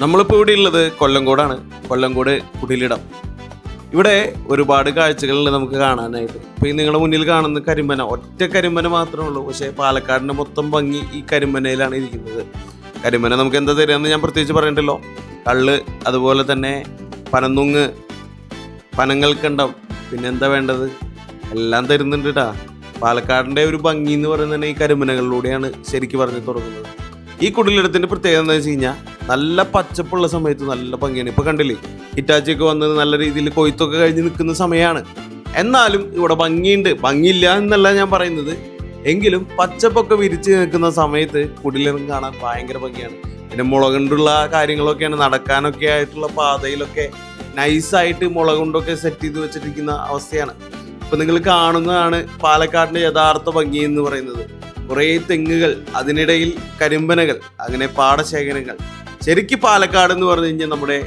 നമ്മളിപ്പോൾ ഇവിടെ ഉള്ളത് കൊല്ലങ്കോടാണ്. കൊല്ലങ്കോട് കുടിലിടം. ഇവിടെ ഒരുപാട് കാഴ്ചകളുണ്ട് നമുക്ക് കാണാനായിട്ട്. ഇപ്പം ഈ നിങ്ങളുടെ മുന്നിൽ കാണുന്ന കരിമ്പന, ഒറ്റ കരിമ്പന മാത്രമേ ഉള്ളൂ. പക്ഷേ പാലക്കാടിൻ്റെ മൊത്തം ഭംഗി ഈ കരിമ്പനയിലാണ് ഇരിക്കുന്നത്. കരിമ്പന നമുക്ക് എന്താ തരികയെന്ന് ഞാൻ പ്രത്യേകിച്ച് പറയണ്ടല്ലോ. കള്ള്, അതുപോലെ തന്നെ പനന്നുങ്ങ്, പനങ്ങൾക്കണ്ടം, പിന്നെന്താ വേണ്ടത്, എല്ലാം തരുന്നുണ്ട് കേട്ടാ. പാലക്കാടിൻ്റെ ഒരു ഭംഗി എന്ന് പറയുന്നത് തന്നെ ഈ കരിമ്പനകളിലൂടെയാണ് ശരിക്കും പറഞ്ഞു തുടങ്ങുന്നത്. ഈ കുടിലിടത്തിൻ്റെ പ്രത്യേകത എന്താ വെച്ച് കഴിഞ്ഞാൽ നല്ല പച്ചപ്പുള്ള സമയത്ത് നല്ല ഭംഗിയാണ്. ഇപ്പോൾ കണ്ടില്ലേ, ഹിറ്റാച്ചിയൊക്കെ വന്നത് നല്ല രീതിയിൽ കൊയ്ത്തൊക്കെ കഴിഞ്ഞ് നിൽക്കുന്ന സമയമാണ്. എന്നാലും ഇവിടെ ഭംഗിയുണ്ട്, ഭംഗിയില്ല എന്നല്ല ഞാൻ പറയുന്നത്. എങ്കിലും പച്ചപ്പൊക്കെ വിരിച്ച് നിൽക്കുന്ന സമയത്ത് കുടിലിടം കാണാൻ ഭയങ്കര ഭംഗിയാണ്. പിന്നെ മുളക് കൊണ്ടുള്ള കാര്യങ്ങളൊക്കെയാണ്, നടക്കാനൊക്കെ ആയിട്ടുള്ള പാതയിലൊക്കെ നൈസായിട്ട് മുളക് കൊണ്ടൊക്കെ സെറ്റ് ചെയ്ത് വെച്ചിരിക്കുന്ന അവസ്ഥയാണ്. ഇപ്പം നിങ്ങൾ കാണുന്നതാണ് പാലക്കാടിൻ്റെ യഥാർത്ഥ ഭംഗി എന്ന് പറയുന്നത്. കുറേ തെങ്ങുകൾ, അതിനിടയിൽ കരിമ്പനകൾ, അങ്ങനെ പാടശേഖരങ്ങൾ. ശരിക്കും പാലക്കാട് എന്ന് പറഞ്ഞു കഴിഞ്ഞാൽ നമ്മുടെ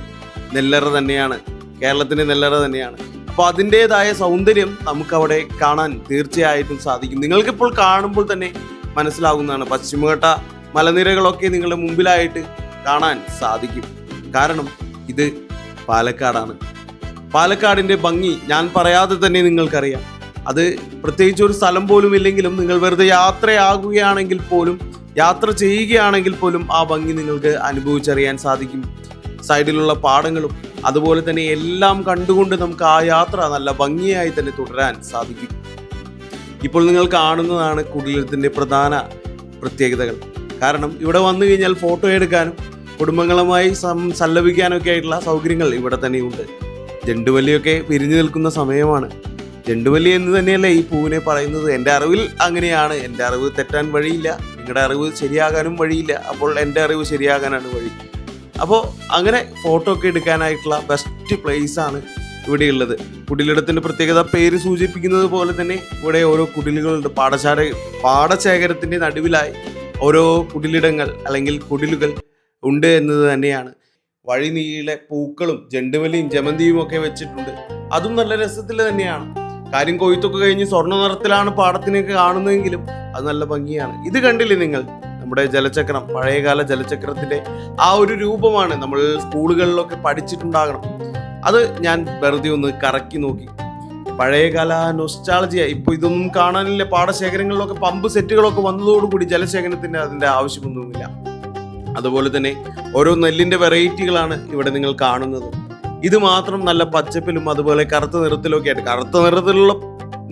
നെല്ലറ തന്നെയാണ്, കേരളത്തിൻ്റെ നെല്ലറ തന്നെയാണ്. അപ്പോൾ അതിൻ്റേതായ സൗന്ദര്യം നമുക്കവിടെ കാണാൻ തീർച്ചയായിട്ടും സാധിക്കും. നിങ്ങൾക്കിപ്പോൾ കാണുമ്പോൾ തന്നെ മനസ്സിലാകുന്നതാണ്. പശ്ചിമഘട്ട മലനിരകളൊക്കെ നിങ്ങളുടെ മുമ്പിലായിട്ട് കാണാൻ സാധിക്കും. കാരണം ഇത് പാലക്കാടാണ്. പാലക്കാടിൻ്റെ ഭംഗി ഞാൻ പറയാതെ തന്നെ നിങ്ങൾക്കറിയാം. അത് പ്രത്യേകിച്ച് ഒരു സ്ഥലം പോലും ഇല്ലെങ്കിലും നിങ്ങൾ വെറുതെ യാത്രയാകുകയാണെങ്കിൽ പോലും, യാത്ര ചെയ്യുകയാണെങ്കിൽ പോലും ആ ഭംഗി നിങ്ങൾക്ക് അനുഭവിച്ചറിയാൻ സാധിക്കും. സൈഡിലുള്ള പാടങ്ങളും അതുപോലെ തന്നെ എല്ലാം കണ്ടുകൊണ്ട് നമുക്ക് ആ യാത്ര നല്ല ഭംഗിയായി തന്നെ തുടരാൻ സാധിക്കും. ഇപ്പോൾ നിങ്ങൾ കാണുന്നതാണ് കുടിലിടത്തിൻ്റെ പ്രധാന പ്രത്യേകതകൾ. കാരണം ഇവിടെ വന്നു കഴിഞ്ഞാൽ ഫോട്ടോ എടുക്കാനും കുടുംബങ്ങളുമായി സല്ലപിക്കാനൊക്കെ ആയിട്ടുള്ള സൗകര്യങ്ങൾ ഇവിടെ തന്നെയുണ്ട്. ചെണ്ടുമല്ലിയൊക്കെ വിരിഞ്ഞു നിൽക്കുന്ന സമയമാണ്. ചെണ്ടുമല്ലി എന്ന് തന്നെയല്ലേ ഈ പൂവിനെ പറയുന്നത്. എൻ്റെ അറിവിൽ അങ്ങനെയാണ്. എൻ്റെ അറിവ് തെറ്റാൻ വഴിയില്ല, നിങ്ങളുടെ അറിവ് ശരിയാകാനും വഴിയില്ല. അപ്പോൾ എൻ്റെ അറിവ് ശരിയാകാനാണ് വഴി. അപ്പോൾ അങ്ങനെ ഫോട്ടോ ഒക്കെ എടുക്കാനായിട്ടുള്ള ബെസ്റ്റ് പ്ലേസ് ആണ് ഇവിടെയുള്ളത്. കുടിലിടത്തിൻ്റെ പ്രത്യേകത പേര് സൂചിപ്പിക്കുന്നത് പോലെ തന്നെ ഇവിടെ ഓരോ കുടിലുകളുണ്ട്. പാടശേഖരത്തിൻ്റെ നടുവിലായി ഓരോ കുടിലിടങ്ങൾ അല്ലെങ്കിൽ കുടിലുകൾ ഉണ്ട് എന്നത് തന്നെയാണ്. വഴി നീളെ പൂക്കളും ചെണ്ടുമല്ലിയും ജമന്തിയും ഒക്കെ വെച്ചിട്ടുണ്ട്. അതും നല്ല രസത്തിൽ തന്നെയാണ്. കാര്യം കൊയ്ത്തൊക്കെ കഴിഞ്ഞ് സ്വർണ്ണ നിറത്തിലാണ് പാടത്തിനൊക്കെ കാണുന്നതെങ്കിലും അത് നല്ല ഭംഗിയാണ്. ഇത് കണ്ടില്ലേ നിങ്ങൾ, നമ്മുടെ ജലചക്രം, പഴയകാല ജലചക്രത്തിന്റെ ആ ഒരു രൂപമാണ്. നമ്മൾ സ്കൂളുകളിലൊക്കെ പഠിച്ചിട്ടുണ്ടാകണം. അത് ഞാൻ വെറുതെ ഒന്ന് കറക്കി നോക്കി. പഴയകാല നൊസ്റ്റാളജിയ. ഇപ്പോൾ ഇതൊന്നും കാണാനില്ല. പാടശേഖരങ്ങളിലൊക്കെ പമ്പ് സെറ്റുകളൊക്കെ വന്നതോടുകൂടി ജലശേഖരത്തിന്റെ അതിന്റെ ആവശ്യമൊന്നുമില്ല. അതുപോലെ തന്നെ ഓരോ നെല്ലിന്റെ വെറൈറ്റികളാണ് ഇവിടെ നിങ്ങൾ കാണുന്നത്. ഇത് മാത്രം നല്ല പച്ചപ്പിലും അതുപോലെ കറുത്ത നിറത്തിലൊക്കെ ആയിട്ട്. കറുത്ത നിറത്തിലുള്ള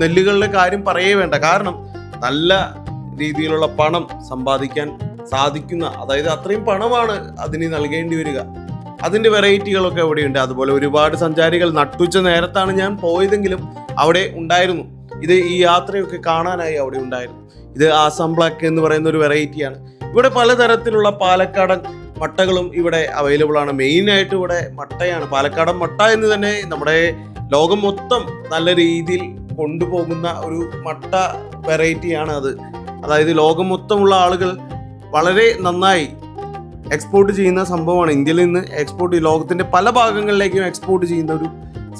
നെല്ലുകളുടെ കാര്യം പറയേ വേണ്ട. കാരണം നല്ല രീതിയിലുള്ള പണം സമ്പാദിക്കാൻ സാധിക്കുന്ന, അതായത് അത്രയും പണമാണ് അതിന് നൽകേണ്ടി വരിക. അതിൻ്റെ വെറൈറ്റികളൊക്കെ അവിടെയുണ്ട്. അതുപോലെ ഒരുപാട് സഞ്ചാരികൾ നട്ടുച്ച നേരത്താണ് ഞാൻ പോയതെങ്കിലും അവിടെ ഉണ്ടായിരുന്നു. ഇത് ഈ യാത്രയൊക്കെ കാണാനായി അവിടെ ഉണ്ടായിരുന്നു. ഇത് ആസാം ബ്ലാക്ക് എന്ന് പറയുന്ന ഒരു വെറൈറ്റിയാണ്. ഇവിടെ പലതരത്തിലുള്ള പാലക്കാടൻ മട്ടകളും ഇവിടെ അവൈലബിൾ ആണ്. മെയിനായിട്ട് ഇവിടെ മട്ടയാണ്. പാലക്കാടൻ മട്ട എന്ന് തന്നെ നമ്മുടെ ലോകം മൊത്തം നല്ല രീതിയിൽ കൊണ്ടുപോകുന്ന ഒരു മട്ട വെറൈറ്റിയാണ് അത്. അതായത് ലോകം മൊത്തമുള്ള ആളുകൾ വളരെ നന്നായി എക്സ്പോർട്ട് ചെയ്യുന്ന സംഭവമാണ്. ഇന്ത്യയിൽ നിന്ന് ലോകത്തിന്റെ പല ഭാഗങ്ങളിലേക്കും എക്സ്പോർട്ട് ചെയ്യുന്ന ഒരു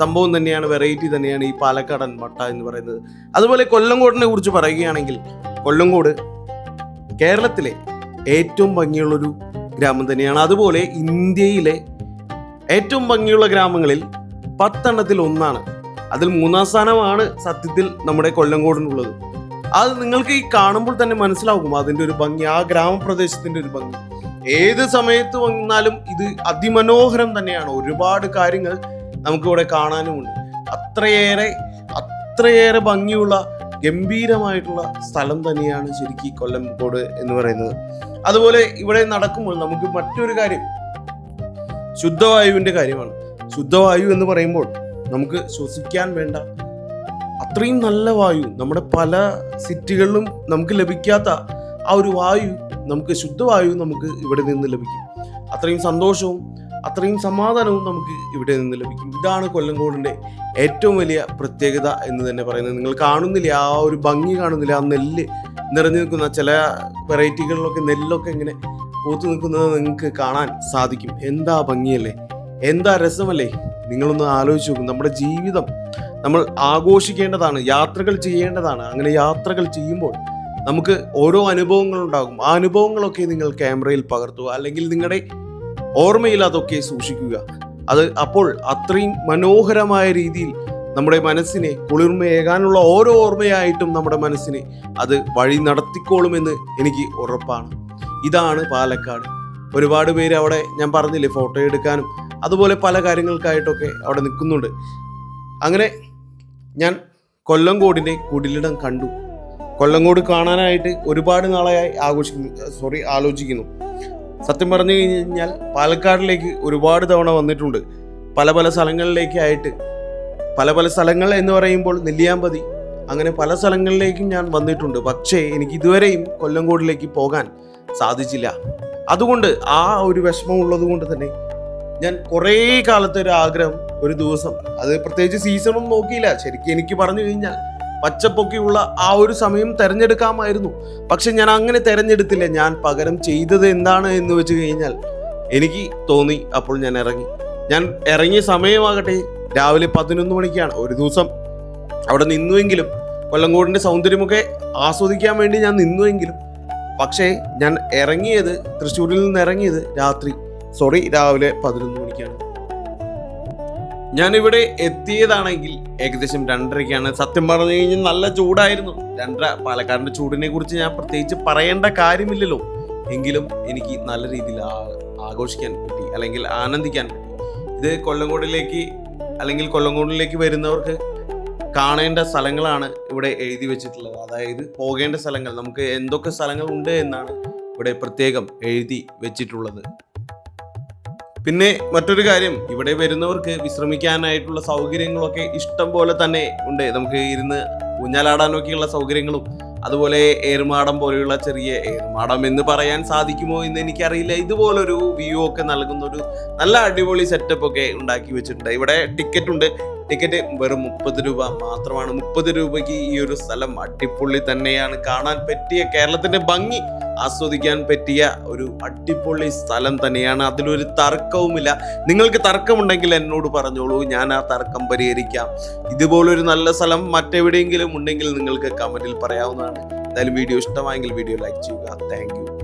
സംഭവം തന്നെയാണ്, വെറൈറ്റി തന്നെയാണ് ഈ പാലക്കാടൻ മട്ട എന്ന് പറയുന്നത്. അതുപോലെ കൊല്ലങ്കോടിനെ കുറിച്ച് പറയുകയാണെങ്കിൽ, കൊല്ലങ്കോട് കേരളത്തിലെ ഏറ്റവും ഭംഗിയുള്ളൊരു ഗ്രാമം തന്നെയാണ്. അതുപോലെ ഇന്ത്യയിലെ ഏറ്റവും ഭംഗിയുള്ള ഗ്രാമങ്ങളിൽ 10 എണ്ണത്തിൽ ഒന്നാണ്. അതിൽ 3-ാം സ്ഥാനമാണ് സത്യത്തിൽ നമ്മുടെ കൊല്ലങ്കോടിനുള്ളത്. അത് നിങ്ങൾക്ക് ഈ കാണുമ്പോൾ തന്നെ മനസ്സിലാകും അതിൻ്റെ ഒരു ഭംഗി, ആ ഗ്രാമപ്രദേശത്തിൻ്റെ ഒരു ഭംഗി. ഏത് സമയത്ത് വന്നാലും ഇത് അതിമനോഹരം തന്നെയാണ്. ഒരുപാട് കാര്യങ്ങൾ നമുക്കിവിടെ കാണാനുമുണ്ട്. അത്രയേറെ ഭംഗിയുള്ള ഗംഭീരമായിട്ടുള്ള സ്ഥലം തന്നെയാണ് ശരിക്കും കൊല്ലങ്കോട് എന്ന് പറയുന്നത്. അതുപോലെ ഇവിടെ നടക്കുമ്പോൾ നമുക്ക് മറ്റൊരു കാര്യം ശുദ്ധവായുവിൻ്റെ കാര്യമാണ്. ശുദ്ധവായു എന്ന് പറയുമ്പോൾ നമുക്ക് ശ്വസിക്കാൻ വേണ്ട അത്രയും നല്ല വായു, നമ്മുടെ പല സിറ്റികളിലും നമുക്ക് ലഭിക്കാത്ത ആ ഒരു വായു, നമുക്ക് ശുദ്ധവായു നമുക്ക് ഇവിടെ നിന്ന് ലഭിക്കും. അത്രയും സന്തോഷവും അത്രയും സമാധാനവും നമുക്ക് ഇവിടെ നിന്ന് ലഭിക്കും. ഇതാണ് കൊല്ലങ്കോടിൻ്റെ ഏറ്റവും വലിയ പ്രത്യേകത എന്ന് തന്നെ പറയുന്നത്. നിങ്ങൾ കാണുന്നില്ല, ആ ഒരു ഭംഗി കാണുന്നില്ല. ആ നെല്ല് നിറഞ്ഞു നിൽക്കുന്ന ചില വെറൈറ്റികളിലൊക്കെ നെല്ലൊക്കെ ഇങ്ങനെ പൂത്തു നിൽക്കുന്നത് നിങ്ങൾക്ക് കാണാൻ സാധിക്കും. എന്താ ഭംഗിയല്ലേ, എന്താ രസമല്ലേ. നിങ്ങളൊന്ന് ആലോചിച്ച് നോക്കും. നമ്മുടെ ജീവിതം നമ്മൾ ആഘോഷിക്കേണ്ടതാണ്, യാത്രകൾ ചെയ്യേണ്ടതാണ്. അങ്ങനെ യാത്രകൾ ചെയ്യുമ്പോൾ നമുക്ക് ഓരോ അനുഭവങ്ങളുണ്ടാകും. ആ അനുഭവങ്ങളൊക്കെ നിങ്ങൾ ക്യാമറയിൽ പകർത്തുക, അല്ലെങ്കിൽ നിങ്ങളുടെ ഓർമ്മയിൽ അതൊക്കെ സൂക്ഷിക്കുക. അത് അപ്പോൾ അത്രയും മനോഹരമായ രീതിയിൽ നമ്മുടെ മനസ്സിനെ കുളിർമയേകാനുള്ള ഓരോ ഓർമ്മയായിട്ടും നമ്മുടെ മനസ്സിനെ അത് വഴി നടത്തിക്കോളുമെന്ന് എനിക്ക് ഉറപ്പാണ്. ഇതാണ് പാലക്കാട്. ഒരുപാട് പേര് അവിടെ ഞാൻ പറഞ്ഞില്ലേ ഫോട്ടോ എടുക്കാനും അതുപോലെ പല കാര്യങ്ങൾക്കായിട്ടൊക്കെ അവിടെ നിൽക്കുന്നുണ്ട്. അങ്ങനെ ഞാൻ കൊല്ലങ്കോടിൻ്റെ കുടിലിടം കണ്ടു. കൊല്ലങ്കോട് കാണാനായിട്ട് ഒരുപാട് നാളായി ആലോചിക്കുന്നു. സത്യം പറഞ്ഞു കഴിഞ്ഞാൽ പാലക്കാടിലേക്ക് ഒരുപാട് തവണ വന്നിട്ടുണ്ട്. പല പല സ്ഥലങ്ങളിലേക്കായിട്ട് പല സ്ഥലങ്ങൾ എന്ന് പറയുമ്പോൾ നെല്ലിയാമ്പതി അങ്ങനെ പല സ്ഥലങ്ങളിലേക്കും ഞാൻ വന്നിട്ടുണ്ട്. പക്ഷേ എനിക്ക് ഇതുവരെയും കൊല്ലങ്കോടിലേക്ക് പോകാൻ സാധിച്ചില്ല. അതുകൊണ്ട് ആ ഒരു വിഷമം ഉള്ളത് കൊണ്ട് തന്നെ ഞാൻ കുറേ കാലത്തെ ഒരു ആഗ്രഹം, ഒരു ദിവസം, അത് പ്രത്യേകിച്ച് സീസണൊന്നും നോക്കിയില്ല. ശരിക്കും എനിക്ക് പറഞ്ഞു കഴിഞ്ഞാൽ പച്ചപ്പൊക്കെയുള്ള ആ ഒരു സമയം തിരഞ്ഞെടുക്കാമായിരുന്നു. പക്ഷെ ഞാൻ അങ്ങനെ തിരഞ്ഞെടുത്തില്ല. ഞാൻ പകരം ചെയ്തത് എന്താണ് എന്ന് വെച്ച് കഴിഞ്ഞാൽ എനിക്ക് തോന്നി, അപ്പോൾ ഞാൻ ഇറങ്ങിയ സമയമാകട്ടെ രാവിലെ 11 മണിക്കാണ്. ഒരു ദിവസം അവിടെ നിന്നുവെങ്കിലും കൊല്ലങ്കോടിൻ്റെ സൗന്ദര്യമൊക്കെ ആസ്വദിക്കാൻ വേണ്ടി ഞാൻ നിന്നുവെങ്കിലും പക്ഷേ ഞാൻ തൃശ്ശൂരിൽ നിന്ന് ഇറങ്ങിയത് രാവിലെ 11 മണിക്കാണ്. ഞാനിവിടെ എത്തിയതാണെങ്കിൽ ഏകദേശം 2:30ക്കാണ്. സത്യം പറഞ്ഞു കഴിഞ്ഞാൽ നല്ല ചൂടായിരുന്നു. 2:30 പാലക്കാടിൻ്റെ ചൂടിനെ കുറിച്ച് ഞാൻ പ്രത്യേകിച്ച് പറയേണ്ട കാര്യമില്ലല്ലോ. എങ്കിലും എനിക്ക് നല്ല രീതിയിൽ ആഘോഷിക്കാൻ പറ്റി, അല്ലെങ്കിൽ ആനന്ദിക്കാൻ പറ്റി. ഇത് കൊല്ലങ്കോടിലേക്ക് വരുന്നവർക്ക് കാണേണ്ട സ്ഥലങ്ങളാണ് ഇവിടെ എഴുതി വെച്ചിട്ടുള്ളത്. അതായത് പോകേണ്ട സ്ഥലങ്ങൾ, നമുക്ക് എന്തൊക്കെ സ്ഥലങ്ങൾ ഉണ്ട് എന്നാണ് ഇവിടെ പ്രത്യേകം എഴുതി വെച്ചിട്ടുള്ളത്. പിന്നെ മറ്റൊരു കാര്യം, ഇവിടെ വരുന്നവർക്ക് വിശ്രമിക്കാനായിട്ടുള്ള സൗകര്യങ്ങളൊക്കെ ഇഷ്ടം പോലെ തന്നെ ഉണ്ട്. നമുക്ക് ഇരുന്ന് ഊഞ്ഞാലാടാനൊക്കെയുള്ള സൗകര്യങ്ങളും അതുപോലെ ഏറുമാടം പോലെയുള്ള ചെറിയ ഏറുമാടം എന്ന് പറയാൻ സാധിക്കുമോ എന്ന് എനിക്കറിയില്ല, ഇതുപോലൊരു വ്യൂ ഒക്കെ നൽകുന്ന ഒരു നല്ല അടിപൊളി സെറ്റപ്പ് ഒക്കെ ഉണ്ടാക്കി വെച്ചിട്ടുണ്ട്. ഇവിടെ ടിക്കറ്റ് വെറും 30 രൂപ മാത്രമാണ്. 30 രൂപയ്ക്ക് ഈ ഒരു സ്ഥലം അടിപൊളി തന്നെയാണ്. കാണാൻ പറ്റിയ, കേരളത്തിന്റെ ഭംഗി ആസ്വദിക്കാൻ പറ്റിയ ഒരു അടിപൊളി സ്ഥലം തന്നെയാണ്. അതിലൊരു തർക്കവുമില്ല. നിങ്ങൾക്ക് തർക്കമുണ്ടെങ്കിൽ എന്നോട് പറഞ്ഞോളൂ, ഞാൻ ആ തർക്കം പരിഹരിക്കാം. ഇതുപോലൊരു നല്ല സ്ഥലം മറ്റെവിടെയെങ്കിലും ഉണ്ടെങ്കിൽ നിങ്ങൾക്ക് കമന്റിൽ പറയാവുന്നതാണ്. എന്തായാലും വീഡിയോ ഇഷ്ടമായെങ്കിൽ വീഡിയോ ലൈക്ക് ചെയ്യുക. Thank you.